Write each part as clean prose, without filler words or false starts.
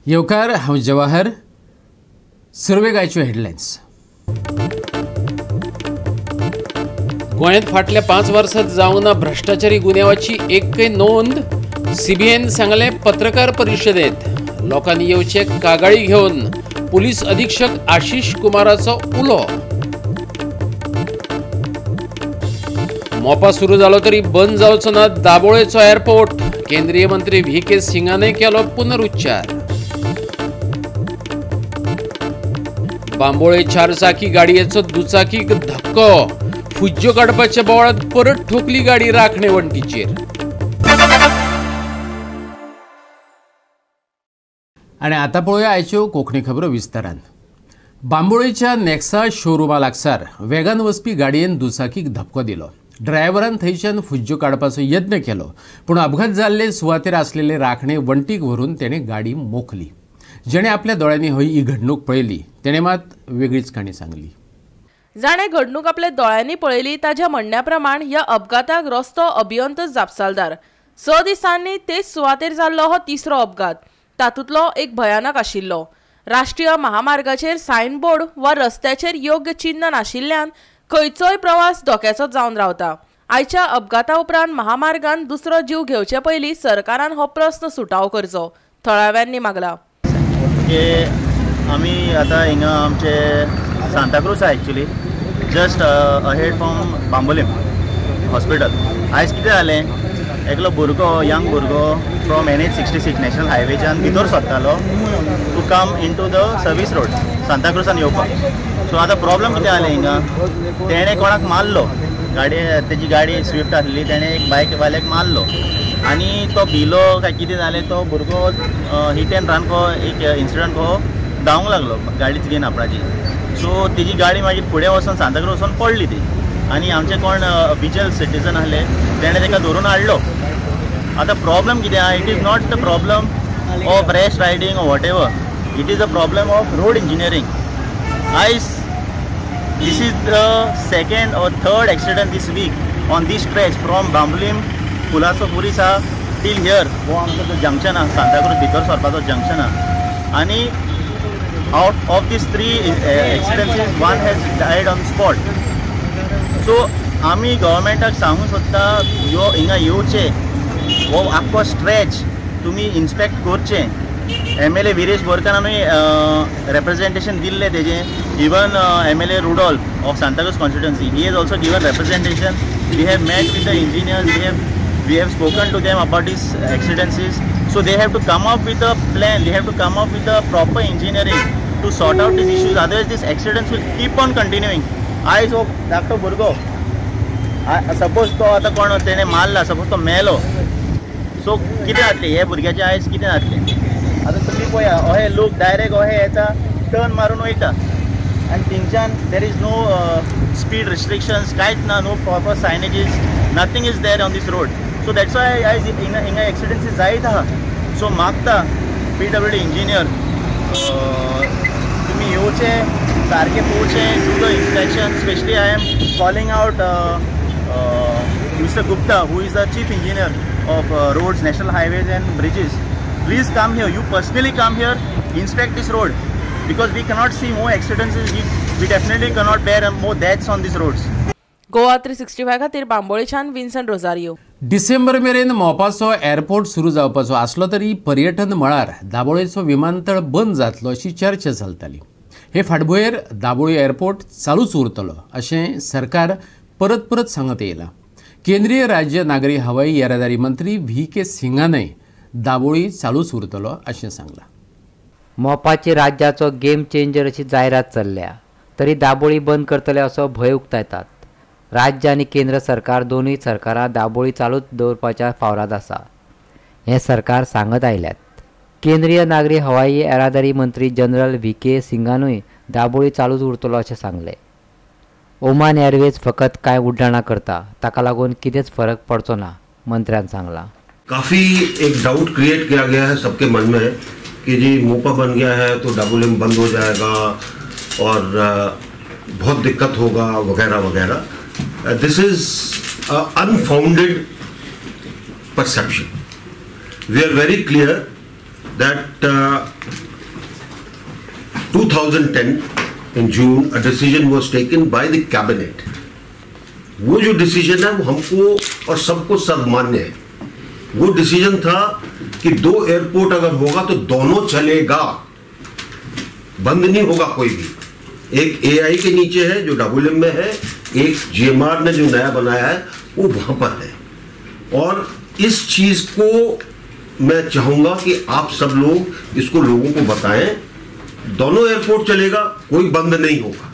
येवकार हांव जवाहर. सर्वेगायच्यो हेडलायन्स. गोंयांत फाटल्या 5 वर्सांत जावना भ्रष्टाचारी गुन्यांवाची एकय नोंद. सीबीआयन सांगले पत्रकार परिशदेंत. लोकांनी येवचे कागाळी घेवन. पुलीस अधीक्षक आशीष कुमाराचो उलो. मोपा सुरू जालो तरी बंद जावचो ना दाबोळेचो एअरपोर्ट. केंद्रीय मंत्री व्ही.के. सिंगाने केलो पुनरुच्चार. बांबोळे 4 चाकी गाडयेचो दुचाकीक धक्को. फुज्ज्यो काडपाच्या बोवाळांत परत ठोकली गाडी राखणे वण्टीचेर. आनी आतां पळोवया आयच्यो कोंकणी खबरो विस्तारान. बांबोळेच्या नेक्सा शोरूमा लागसार वेगान वचपी गाडयेन दुचाकीक धक्को दिलो. ड्रायव्हरान थंयच्यान फुज्ज्यो काडपाचो यत्न केलो, पूण अपघात जाल्ले सुवातेर आसलेले राखणे वण्टीक व्हरून तेणे गाडी मोखली. जेणे आपल्या दोळ्यांनी ही घडणूक पळयली तेणे मात वेगळीच काणी सांगली. जाणे घडणूक आपल्या दोळ्यांनी पळयली ताच्या म्हणण्या प्रमाण ह्या अपघाताक रस्तो अभियंताच जापसालदार. 6 दिसांनी तेच सुवातेर जाल्लो हो तिसरो अपघात. तातूंतलो एक भयानक आशिल्लो. राष्ट्रीय महामार्गाचेर सायनबोर्ड वा रस्त्याचेर योग्य चिन्ह नाशिल्ल्यान खंयचोय प्रवास धोक्याचो जावन रावता. आयच्या अपघाता उपरांत महामार्गान दुसरो जीव घेवचे पयलीं सरकारान हो प्रस्न सुटावो करचो थळाव्यांनी मागला. आमी आतां हिंगा आमचे Santacruz actually just ahead from Bambolim hospital. आयज कितें जालें, एकलो भुरगो यंग भुरगो फ्रॉम NH66 नॅशनल हायवेच्यान भितर सोदतालो to come in to the service road सांताक्रूजान येवपाक. सो आतां प्रॉब्लम कितें जालें हिंगा, तेणें कोणाक मारलो. तेजी गाडी स्विफ्ट आसली, तेणें एक बायकवाल्याक मारलो आनी तो भिलो काय कितें जालें, तो भुरगो हिट एंड रन को एक इन्सिडंट को धांवूंक लागलो गाडीच घेवन आपणाची. सो तेजी गाडी मागीर फुडें वचून सांताक्रूज वचून पडली ती. आनी आमचे कोण विजल सिटीजन आसले तेणें ताका धरून हाडलो. आतां प्रॉब्लम कितें आहा, it is not the problem of rash riding or what ever, it is a problem of road engineering. आयज this is the second or third accident this week on this stretch from Bambolim Pulaso Purisa till here. वो आमचो जो junction आहा सांताक्रूज भितर सरपाचो junction आहा. आनी out of these 3 accidents one has died on spot. So आमी गव्हर्मेंटाक सांगूंक सोदता हिंगा येवचे, हो आख्खो स्ट्रेच तुमी इन्स्पेक्ट करचें. MLA विरेश बोरकारानूय representation दिल्लें तेजें. Even MLA Rudolph of Santa Cruz constituency, he has also given representation. We have met with the engineers, we have spoken to them about these accidents. So they have to come up with a plan, they have to come up with a proper engineering to sort out these issues. Otherwise these accidents will keep on continuing. I hope Dr. Burgo, suppose तो आता कोण तेणे मारला, suppose तो मेलो, so कितें जातलें हे भुरग्याचें आयज कितें जातलें. आतां तुमी पळया, अहे लोक डायरेक्ट अहे येता, टर्न मारून वयता आनी थिंगच्यान there is no speed restrictions, कांयच ना, no proper signages, nothing is there on this road. So that's why आयज हिंगा एक्सिडेंट्स जायत आहा. सो मागता PWD इंजिनियर तुमी येवचें, सारकें पळोवचें, do the inspection. Specially I am calling out Mr. Gupta, who is the chief engineer of roads, national highways and bridges. Please come here, you personally come here, inspect this road, because we cannot see more accidents. We definitely cannot bear more deaths on these roads. Goa 365 खातीर बांबोळेच्यान विन्संट Rosario. December मेरेन मोपाचो airport सुरू जावपाचो आसलो तरी पर्यटन मळार दाबोळेचो विमानतळ बंद जातलो अशी चर्चा चलताली. हे फाटभुंयेर दाबोळी एअरपोर्ट चालूच उरतलो अशें सरकार परत परत सांगत येयला. केंद्रीय राज्य नागरी हवाई येरादारी मंत्री व्ही.के. सिंगानय दाबोळी चालूच उरतलो अशें सांगलां. मोपाची राज्याचो गेम चेंजर अशी जायरात चल्ल्या तरी दाबोळी बंद करतले असो भंय उक्तायतात. राज्य आनी केंद्र सरकार दोनूय सरकारां दाबोळी चालूच दवरपाच्या फावरात आसा हें सरकार सांगत आयल्यात. केंद्रीय नागरी हवाई येरादारी मंत्री जनरल व्ही.के. सिंगानूय दाबोळी चालूच उरतलो अशें सांगलें. ओमान एअरवेज फकत कांय उड्डाणां करता, ताका लागून कितेंच फरक पडचो ना, मंत्र्यान सांगलां. काफ़ी एक डाउट क्रिएट किया गया है सबके मन में कि जी मोपा बन गया है तो WM बंद हो जाएगा और बहुत दिक्कत होगा वगैरह वगैरह. This is unfounded perception. We are very clear that 2010 in June a decision was taken by the cabinet. वो जो डिसीजन है वो हमको और सबको सर्वमान्य है. वो डिसीजन था कि 2 एयरपोर्ट अगर होगा तो दोनों चलेगा, बंद नहीं होगा कोई भी. एक AI के नीचे है जो WM में है, एक GMR ने जो नया बनाया है वो वहां पर है. और इस चीज को मैं चाहूंगा कि आप सब लोग इसको लोगों को बताएं. दोनों एयरपोर्ट चलेगा, कोई बंद नहीं होगा.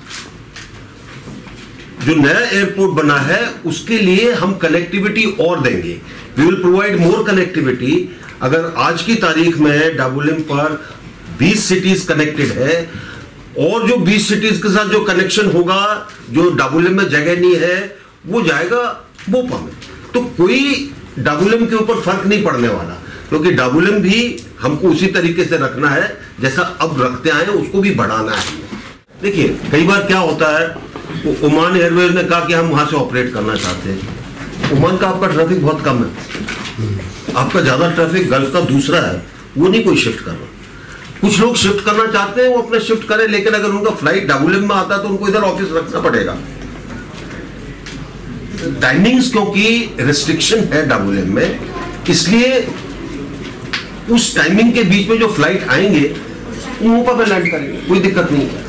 जो नया एयरपोर्ट बना है उसके लिए हम कनेक्टिविटी और देंगे. We will provide more connectivity. अगर आज की तारीख में WM पर 20 सिटीज कनेक्टेड है और जो 20 सिटीज के साथ जो कनेक्शन होगा, जो WM में जगह नहीं है वो जाएगा मोपा में. तो कोई WM के ऊपर फर्क नहीं पड़ने वाला, क्योंकि WM भी हमको उसी तरीके से रखना है जैसा अब रखते आए, उसको भी बढ़ाना है. देखिए कई बार क्या होता है, ओमान एयरवेज ने कहा कि हम वहां से ऑपरेट करना चाहते हैं. ओमान का आपका ट्रैफिक बहुत कम है, आपका ज्यादा ट्रैफिक गल्फ का दूसरा है, वो नहीं कोई शिफ्ट कर रहा. कुछ लोग शिफ्ट करना चाहते हैं, वो अपने शिफ्ट करें, लेकिन अगर उनका फ्लाइट WM में आता है तो उनको इधर ऑफिस रखना पड़ेगा. टाइमिंग्स क्योंकि रिस्ट्रिक्शन है WM में, इसलिए उस टाइमिंग के बीच में जो फ्लाइट आएंगे वो मोपा पे लैंड करेंगे, कोई दिक्कत नहीं है.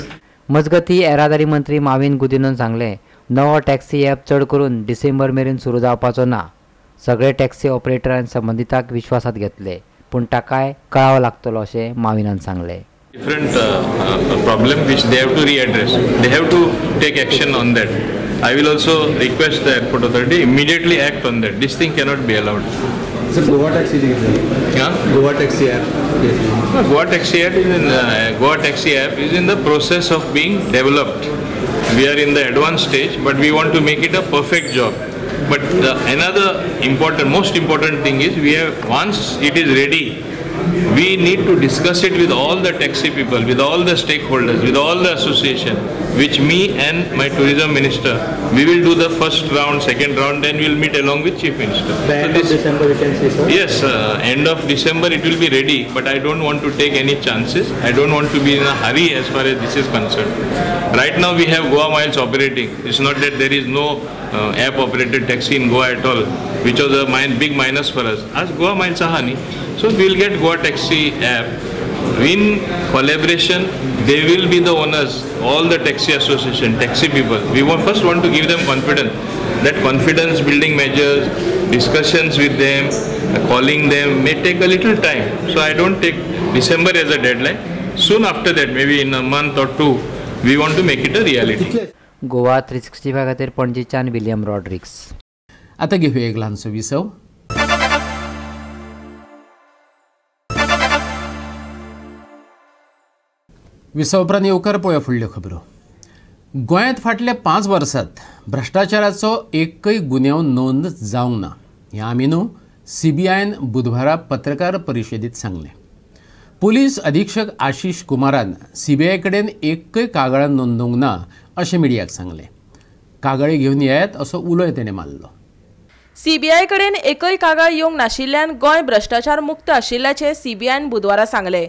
मजगती येरादारी मंत्री माविन गुदिनोन सांगलें, नवो टॅक्सी ॲप चड करून डिसेंबर मेरेन सुरू जावपाचो ना. सगळे टॅक्सी ऑपरेटरांनी संबंधिताक विश्वासात घेतले, पूण ताकाय कळावो लागतलो अशें माविनान सांगलें. Different problem which they have to readdress. They have to take action on that. I will also request the airport authority immediately act on that. This thing cannot be allowed. Sir, Goa Taxi Goa Taxi app. No, Goa Taxi app is in the process of being developed. We are in the advanced stage, but we want to make it a perfect job. But another most important thing is once it is ready, we need to discuss it with all the taxi people, with all the stakeholders, with all the association, which me and my tourism minister, we will do the first round, second round, then we will meet along with chief minister. By end of December we can see, sir? Yes, end of December it will be ready, but I don't want to take any chances. I don't want to be in a hurry as far as this is concerned. Right now we have Goa Miles operating. It's not that there is no app operated taxi in Goa at all, which was a big minus for us. As Goa Miles Sahani. So we will get Goa Taxi app. In collaboration, they will be the owners, all the taxi association, taxi people. We first want to give them confidence. That confidence building measures, discussions with them, calling them may take a little time. So I don't take December as a deadline. Soon after that, maybe in a month or two, we want to make it a reality. Goa 365 खातीर पणजीच्यान William Rodrigues. आता घेऊया एक ल्हानसो विसव. विसव उपरांत येवकार पळोवया फुडल्यो खबरो. गोंयांत फाटल्या 5 वर्सांत भ्रश्टाचाराचो एकय गुन्यांव नोंद जावंक ना हें आमी न्हू CBIन बुधवारा पत्रकार परिशदेंत सांगलें. पुलीस अधीक्षक आशीष कुमारान CBI कडेन एकय कागाळ नोंदवंक ना अशें मिडियाक सांगलें. कागाळी घेवन येयात असो उलोय ताणें मारलो. CBI कडेन एकय कागाळ येवंक नाशिल्ल्यान गोंय भ्रश्टाचार मुक्त आशिल्ल्याचें CBIन बुधवारा सांगलें.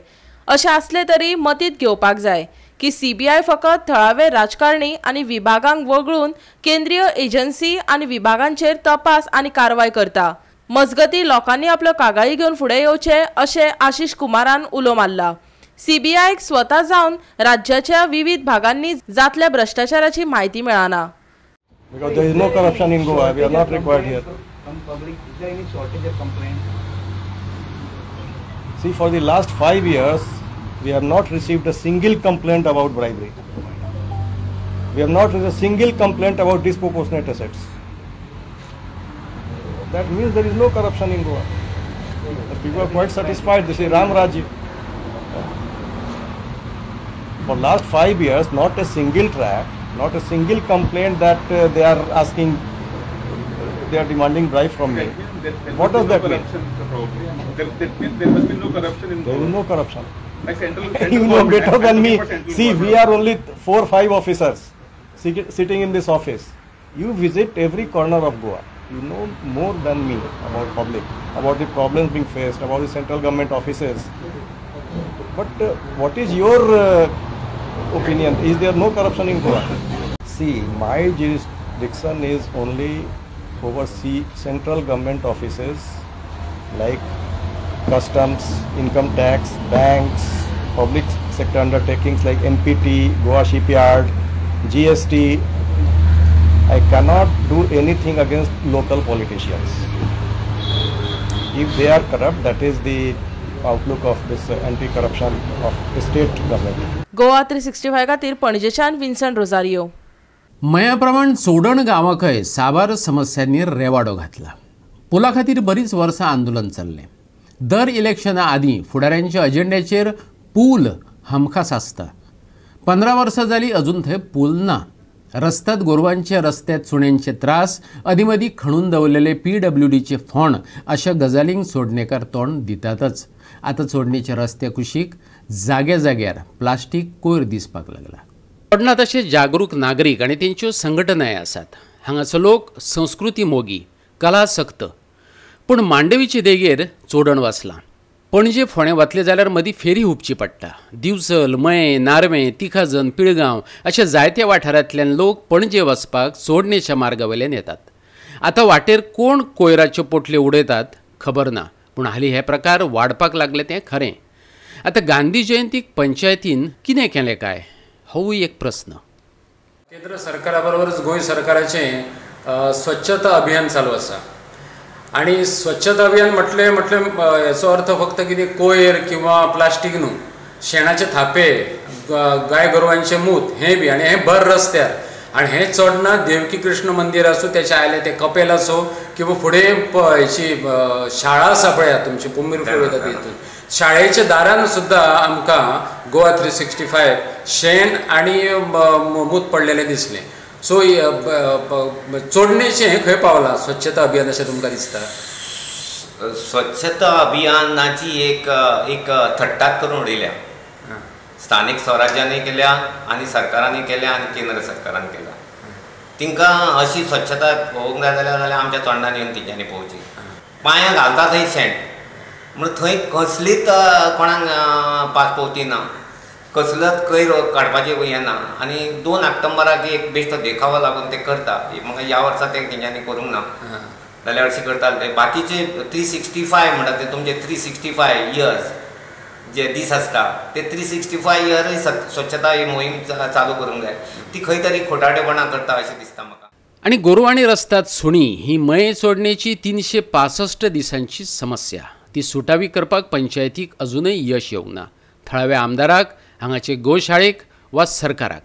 अशें आसलें तरी मतींत घेवपाक जाय की CBI फकत थळावे राजकारणी आनी विभागांक वगळून केंद्रीय एजन्सी आनी विभागांचेर तपास आनी कारवाय करता. मजगती लोकांनी आपल्यो कागाळी घेवन फुडें येवचें अशें आशीष कुमारान उलो मारला. CBIक स्वता जावन राज्याच्या विविध भागांनी जातल्या भ्रश्टाचाराची म्हायती मेळना. Because there is no corruption in Goa, we are not required here. See, for the last 5 years, we have not received a single complaint about bribery. We have not received a single complaint about disproportionate assets. That means there is no corruption in Goa. The people are quite satisfied. They say Ram Rajya. For last 5 years, not a single track Not a single complaint that they are asking, they are demanding bribe from me. What does that mean? There must be no corruption in There is no corruption. like central You know better than me. central See, we government. are only 4 or 5 officers sitting in this office. You visit every corner of Goa. You know more than me about public, about the problems being faced, about the central government offices. But what is your opinion? Is there no corruption in Goa? See, my jurisdiction is only oversee central government offices like customs, income tax, banks, public sector undertakings like NPT, Goa Shipyard, GST. I cannot do anything against local politicians. If they are corrupt, that is the outlook of this anti-corruption of the state government. Goa 365 खातीर पणजेच्यान विन्संट Rosario. मयाप्रमाण Chodan गांवाकय साबार समस्यांनी रेवाडो घातला. पुला खातीर बरीच वर्सां आंदोलन चल्लें. दर इलेक्शना आदीं फुडाऱ्यांच्या अजेंड्याचेर पूल हमखास आसता. 15 वर्सां जालीं अजून थंय पूल ना. रस्त्यात गोरवांचे रस्त्यात चुण्यांचे त्रास, अदीमदीं खणून दवरलेले PWDचे फोंड अशा गजालींक सोडणेकार तोंड दितातच. आतां चोडणेचे रस्ते कुशीक जाग्या जाग्यार प्लास्टीक कोयर दिसपाक लागला. चोडणा तशे जागरूक नागरीक आनी तेंच्यो संघटनाय आसात. हांगाचो लोक संस्कृती मोगी, कला सक्त. पूण मांडवीचे देगेर चोडण वचलां. पणजे फोंडे वतले जाल्यार मदीं फेरी हुपची पडटा. दिवचल, मये, नार्वे, तिखाजन, पिळगांव अशा जायत्या वाठारांतल्यान लोक पणजे वचपाक चोडणेच्या मार्गावयल्यान येतात. आतां वाटेर कोण कोयराच्यो पोटल्यो उडयतात खबर ना, पूण हालीं हे प्रकार वाडपाक लागले तें खरें. आतां गांधी जयंतीक पंचायतीन कितें केलें काय होवूय एक प्रस्न. केंद्र सरकारा बरोबरच गोंय सरकाराचें स्वच्छता अभियान चालू आसा. आणि स्वच्छता अभियान म्हटलें याचो अर्थ फक्त कितें कोयर किंवा प्लास्टीक न्हू. शेणाचे थापे, गाय गोरवांचे मूत हें बी, आनी हें भर रस्त्यार. आनी हें चोडणा देवकी कृष्ण मंदिर आसूं, तेच्या आयले ते कपेल आसूं, किंवा फुडें हेची शाळा आसा पळयात तुमची पुमीर वयता तितून, शाळेच्या दारान सुद्दां आमकां गोवा 365 शेण आनी मूत पडलेलें दिसलें. सो चोडणेचें खंय पावलां स्वच्छता अभियान अशें तुमकां दिसता? स्वच्छता अभियानाची एक थट्टाक करून उडयल्या. स्थानीक स्वराज्यानय केल्या आनी सरकारांनी केल्या आनी केंद्र सरकारान केल्या. तिंकां अशी स्वच्छता पळोवंक जाय जाल्यार आमच्या चोडणान येवन तेंच्यांनी पळोवची. पांयां घालता थंय शेण म्हूण थंय कसलीच कोणाक पासपोवची ना, कसलोच कोयर काडपाचें हें ना. आनी 2 ऑक्टोबराक एक बेश्टो देखावो लागून ते करता. म्हाका ह्या वर्सा ते तेंच्यांनी करूंक ना जाल्यार अशें करताले ते. बाकीचे 365 म्हणटात ते तुमचे 365 इयर्स जे दीस आसता ते 365 इयर्स स्वच्छता ही मोहीम चालू करूंक जाय. ती खंय तरी खोटाडेपणां करता अशें दिसता म्हाका. आणि गोरवांनी रस्त्यात सुणी ही मये चोडणेची 365 दिसांची समस्या. ती सुटावी करपाक पंचायतीक अजूनय यश येवंक ना. थळाव्या आमदाराक, हांगाचे गोशाळेक वा सरकाराक.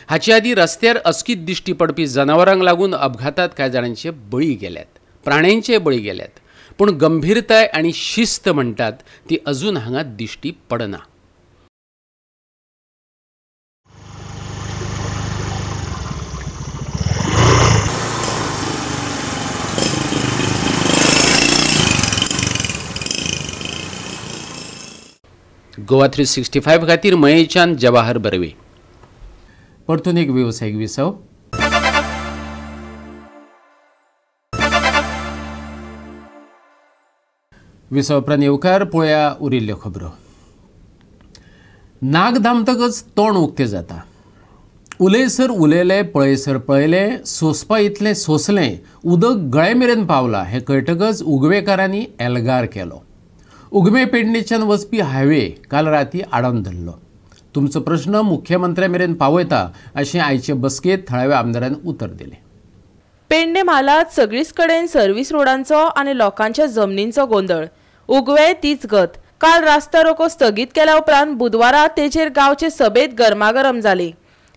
हाचे आदीं रस्त्यार अचकीत दिश्टी पडपी जनावरांक लागून अपघातात कांय जाणांचे बळी गेल्यात, प्राण्यांचे बळी गेल्यात. पूण गंभीरताय आनी शिस्त म्हणटात ती अजून हांगा दिश्टी पडना. गोवा 365 खातीर मयेच्यान जवाहर बर्वे. परतून एक व्यावसायिक विसव. विसव उपरांत येवकार पळोवया उरिल्ल्यो खबरो. नाग दामतकच तोंड उक्तें जाता. उलयसर उलयले, पळयसर पळयले, सोंसपा इतलें सोंसलें, उदक गळे मेरेन पावलां हें कळटकच उगवेकारांनी एल्गार केलो. उगमे पेडणेच्यान वचपी हायवे काल राती आडावन धरलो. तुमचो प्रश्न मुख्यमंत्र्या मेरेन पावयता अशें आयचे बसकेत थळाव्या आमदारान उतर दिलें. पेडणे म्हालात सगळीच कडेन सर्व्हिस रोडांचो आनी लोकांच्या जमनींचो गोंधळ. उगवे तीच गत. काल रास्ता रोको स्थगीत केल्या उपरांत बुधवारा तेचेर गांवचे सभेत गरमागरम जाली.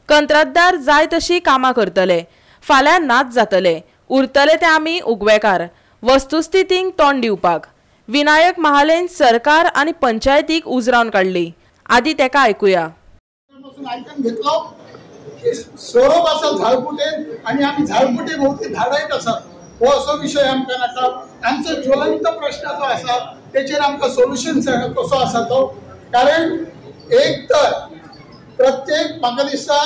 कंत्राटदार जाय तशी कामां करतले. फाल्यां नाच जातले. उरतले ते आमी उगवेकार. वस्तुस्थितींक तोंड दिवपाक विनायक महालेन सरकार आनी पंचायतीक उजरावन काडली. आदी तेका आयकुया. आयटम घेतलो की सोरोप आसा झाळपुटेन आणि आम्ही झाळपुटे भोवती झाडायत आसात हो असो विषय आमकां नाका. आमचो ज्वलंत प्रश्न जो आसा तेचेर आमकां सोल्युशन कसो आसा तो. कारण एक तर प्रत्येक म्हाका दिसता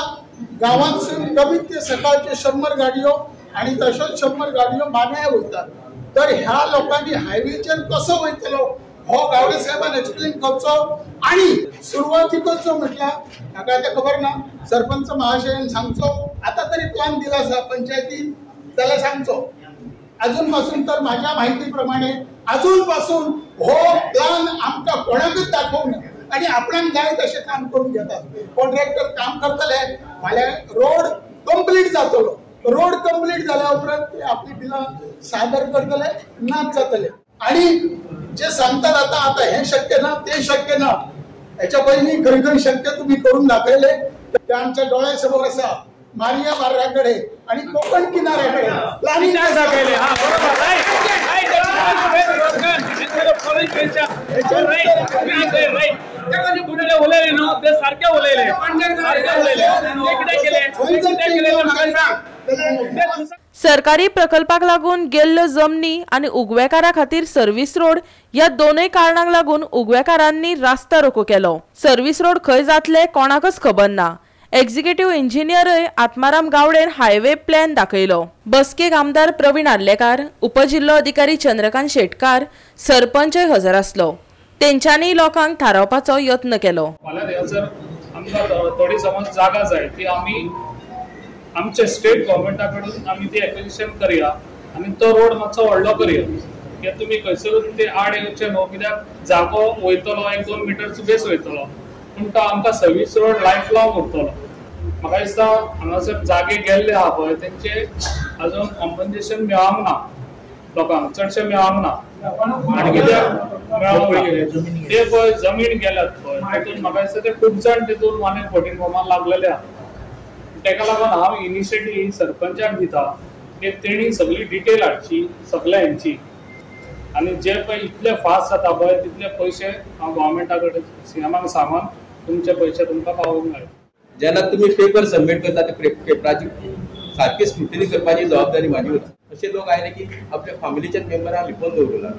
गांवांतसून कमीत ते सकाळचे 100 गाडयो आणि तश्योच 100 गाडयो मांड्यार वयतात. तर ह्या लोकांनी हायवेचेर कसो वयतलो हो गावडे साहेबान एक्सप्लेन करचो. आणि सुरवातीकच जो म्हटला म्हाका ते खबर ना, सरपंच महाशयान सांगचो. आता तरी प्लॅन दिला आसा पंचायतीन जाल्यार सांगचो. अजून पासून तर माझ्या माहिती प्रमाणे अजून पासून हो प्लॅन आमकां कोणाकच दाखोवना आणि आपणाक जाय तशें काम करून घेतात. कॉन्ट्रॅक्टर काम करतले, फाल्यां रोड कंप्लीट जातलो. रोड कंप्लीट जाल्या उपरांत ते आपली बिलां सादर करतले, नाच जातले. आणि जे सांगतात आता हे शक्य ना ते शक्य ना, याच्या पयलीं खंय खंय शक्य तुम्ही करून दाखयले ते आमच्या डोळ्या समोर आसा. मारिया बार्राकडे आणि कोकण किनाऱ्याकडे प्लॅनिंग दाखयले. सरकारी प्रकल्पाक लागून गेल्ल्यो जमनी आणि उगवेकारा खातीर सर्व्हिस रोड या दोनूय कारणांक लागून उगवेकारांनी रास्ता रोको केलो. सर्व्हिस रोड खंय जातले कोणाकच खबर ना. एक्झिक्युटिव्ह इंजिनियरय आत्माराम गावडेन हायवे प्लॅन दाखयलो. बसकेक आमदार प्रवीण आर्लेकार, उपजिल्लो अधिकारी चंद्रकांत शेटकार, सरपंचय हजर आसलो. तेंच्यांनी लोकांक थारावपाचो यत्न केलो. आमकां थोडी समज जागा जाय ती आमी आमचे स्टेट गव्हर्मेंटा कडून आमी ती एक्विजिशन करया आणि तो रोड मातसो व्हडलो करया. कित्याक तुमी खंयसरूच ते आड येवचे न्हू, कित्याक जागो वयतलो 1-2 मिटर बेस वयतलो, पूण तो आमकां सर्व्हिस रोड लायफ लॉंग उरतलो. म्हाका दिसता हांगासर जागे गेल्ले आहा पळय तेंचे अजून कॉम्पन्सेशन मेळोंक ना लोकांक, चडशे मेळोंक ना. आनी कित्याक मेळोंक ना ते पळय जमीन गेल्यात पळय तातूंत म्हाका दिसता ते खूब जाण तितून 114 फॉर्मान लागलेले आहा. तेका लागून हांव इनिशिएटीव सरपंचाक दिता की तेणी सगळी डिटेल हाडची सगळ्यांची आणि जे पळय इतले फास्ट जाता पळय तितले पयशे हांव गव्हर्मेंटा कडेन सीएमाक सांगून तुमचे पयशे तुमकां पावोवंक जाय. जेन्ना तुमी पेपर सबमीट करता ते पेपराची सारकी स्क्रुटिनी करपाची जबाबदारी म्हाजी उरता. अशे लोक आयले की आपल्या फॅमिलीच्या मेंबरांक लिपोवन दवरला.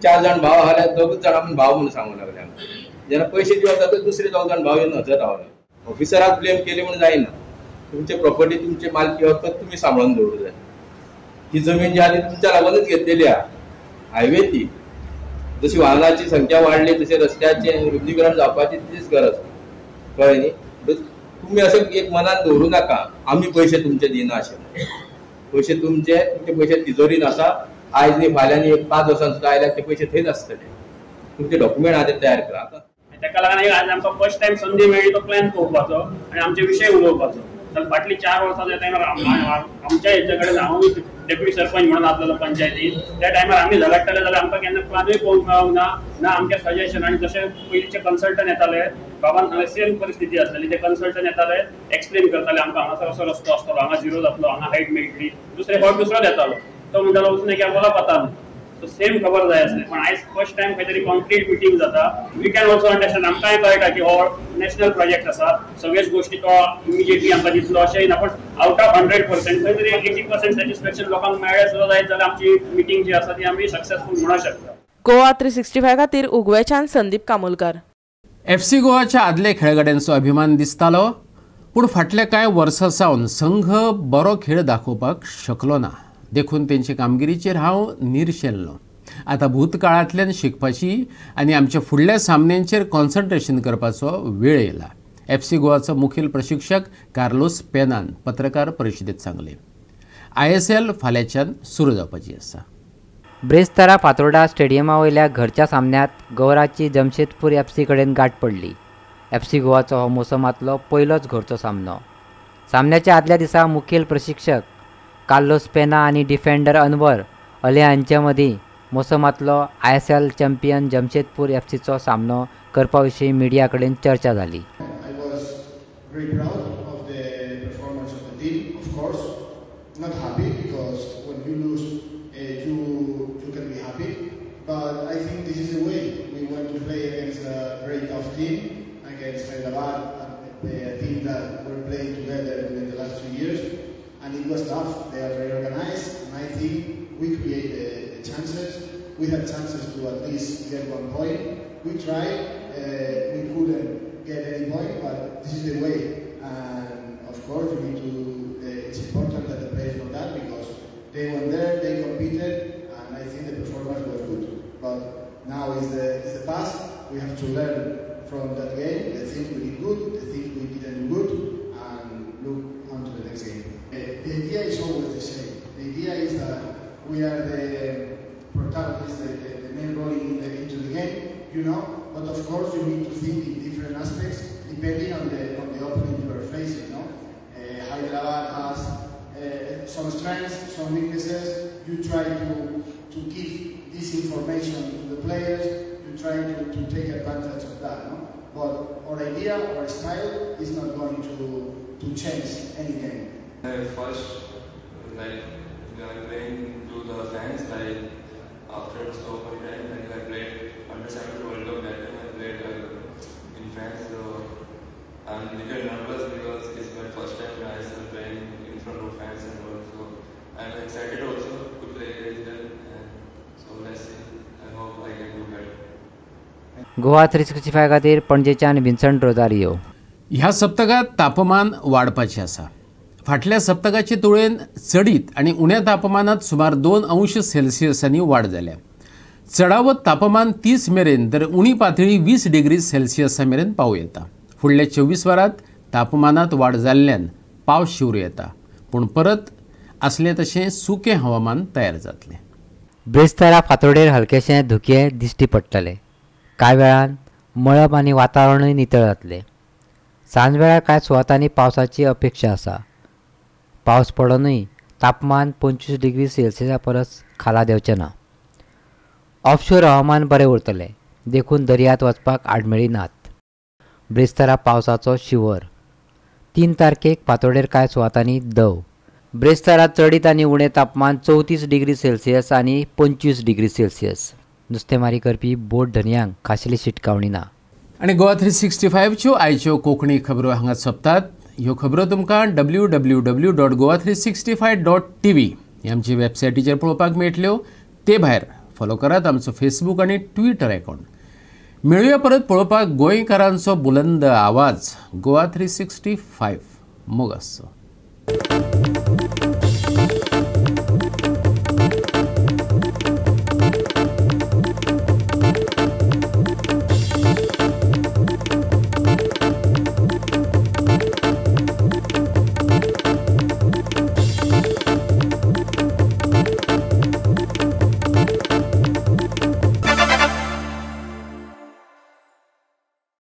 4 जाण भाव आहाले 2 जाण आमी भाव म्हणून सांगूंक लागले. जेन्ना पयशे दिवप जाता दुसरे 2 जाण भाव येवन हजर रावले. ऑफिसराक ब्लेम केले म्हणून जायना. तुमचे प्रॉपर्टी तुमचे मालकी हक्क तुम्ही सांबाळून दवरूंक जाय. ही जमीन जी आहा ती तुमच्या लागूनच घेतलेली आहा. हायवे ती जशी वाहनाची संख्या वाढली तसे रस्त्याचे रुंदीकरण जावपाची तीच गरज कळ्ळें न्ही. तुम्ही अशें एक मनात दवरूं नाका आमी पयशे तुमचे दिना अशें. पयशे तुमचे पयशे तिजोरीन आसा. आयज न्ही फाल्यां न्ही 5 वर्सां सुद्दां आयल्यार ते पयशे थंयच आसतले. तुमचे डॉक्युमेंट आहा ते तयार करात. तेका लागून आज आमकां फर्स्ट टायम संदी मेळ्ळी तो प्लॅन पळोवपाचो आनी आमचे विशय उलोवपाचो. तर फाटली 4 वर्सां त्या टायमार आमच्या हेच्या कडेन हांव डेप्युटी सरपंच म्हणून आसलेलो पंचायतीन. त्या टायमार आमी झगडटाले जाल्यार आमकां केन्ना प्लॅनूय पळोवंक मेळोंक ना आमचे सजेशन. आनी जशे पयलींचे कन्सल्टंट येताले बाबान हांगा सेम परिस्थिती आसलेली. ते कन्सल्टंट येताले एक्सप्लेन करताले आमकां हांगासर असो रस्तो आसतलो, हांगा झिरो जातलो, हांगा हायट मेळटली. दुसरे फावट दुसरो येतालो तो म्हणटालो वचून एका बोला पता तो सेम खबर जाय आसली. पण आयज फर्स्ट टायम खंय तरी कॉन्क्रीट मिटींग जाता. वी कॅन ऑल्सो अंडरस्टँड आमकांय कळटा की हो नॅशनल प्रोजेक्ट आसा. सगळ्याच गोष्टी तो इमिजिएटली आमकां दितलो अशेंय ना. पण आउट ऑफ 100% खंय तरी 80% सॅटिस्फॅक्शन लोकांक मेळ्ळें सुद्दां जायत जाल्यार आमची मिटींग जी आसा ती आमी सक्सेसफूल म्हणूंक शकता. गोवा 365 खातीर उगवेच्यान संदीप कामोलकार. FC गोवाच्या आदले खेळगड्यांचो अभिमान दिसतालो, पूण फाटल्या कांय वर्सां सावन संघ बरो खेळ दाखोवपाक शकलो ना. देखून तेंचे कामगिरीचेर हांव निरशेल्लो. आतां भूतकाळांतल्यान शिकपाची आनी आमच्या फुडल्या सामन्यांचेर कॉन्सन्ट्रेशन करपाचो वेळ येयला. FC गोवाचो मुखेल प्रशिक्षक कार्लोस पेनान पत्रकार परिशदेंत सांगलें. ISL फाल्यांच्यान सुरू जावपाची आसा. ब्रेस्तारा फातोर्डा स्टेडियमा वयल्या घरच्या सामन्यांत गौराची जमशेदपूर FC कडेन गाठ पडली. FC गोवाचो हो मोसमांतलो पयलोच घरचो सामनो. सामन्याच्या आदल्या दिसा मुखेल प्रशिक्षक कार्लोस पेना आणि डिफेंडर अनवर अले हांचे मदीं मोसमांतलो ISL चॅम्पियन जमशेदपूर FCचो सामनो करपा विशीं मिडिया कडेन चर्चा जाली. But I think this is the way we want to play against a very tough team, against Hyderabad the team that were playing together during the last 2 years, and it was tough. They are very organized, and I think we create the chances. We had chances to at least get 1 point. We tried, we couldn't get any point, but this is the way. And of course, we need to. It's important that the players know that because they went there, they competed, and I think the performance was good. But now is the past. We have to learn from that game. The things we did good, the things we didn't do good, and look on to the next game. The idea is always the same. The idea is that we are the protagonists, the main role into the game, you know. But of course, you need to think in different aspects depending on the opponent you are facing. No, Hyderabad has some strengths, some weaknesses. You try to give this information to the players. You try to take advantage of that. No, but our idea, our style is not going to change any game. First, like I'm playing to the fans, like after so many times, like I played under 17 World Cup that time. I played in France, so I'm a little nervous because it's my first time I started playing in front of fans and all. So I'm excited also to play against them. So let's see. I hope I can do better. Goa 365 खातीर पणजेच्यान विन्संट Rosario. ह्या सप्तकात तापमान वाडपाचें आसा. फाटल्या सप्तकाचे तुळेन चडीत आनी उण्या तापमानात सुमार 2 अंश सेल्सियसांनी वाड जाल्या. चडावत तापमान 30 मेरेन तर उणी पातळी 20 डिग्री सेल्सियसा मेरेन पावूं येता. फुडल्या 24 वरांत तापमानात वाड जाल्ल्यान पावस शिवरू येता, पूण परत आसले तशें सुकें हवामान तयार जातलें. ब्रेस्तारा फातोडेर हलकेशें धुकें दिश्टी पडटलें. कांय वेळान मळब आनी वातावरणूय नितळ जातलें. सांजवेळार कांय सुवातांनी पावसाची अपेक्षा आसा. पावस पडूनय तापमान 25 डिग्री सेल्सियसा परस खाला देंवचें ना. ऑफशोर हवामान बरें उरतलें, देखून दर्यांत वचपाक आडमेळी नात. ब्रेस्तारा पावसाचो शिवर. 3 तारखेक फातोडेर कांय सुवातांनी दव. ब्रेस्तारा चडीत आनी उणें तापमान 34 डिग्री सेल्सियस आनी 25 डिग्री सेल्सियस. नुस्तेमारी करपी बोट धन्यांक खाशेली शिटकावणी ना. आनी गोवा 365 च्यो आयच्यो कोंकणी खबरो हांगा सोंपतात. ह्यो खबरो तुमकां www.goa365.tv ह्या आमचे वेबसायटीचेर पळोवपाक मेळटल्यो. ते भायर फॉलो करात आमचो फेसबूक आनी ट्विटर अकाउंट. मेळुया परत पळोवपाक गोंयकारांचो बुलंद आवाज. गोवा 365 मोग आसचो.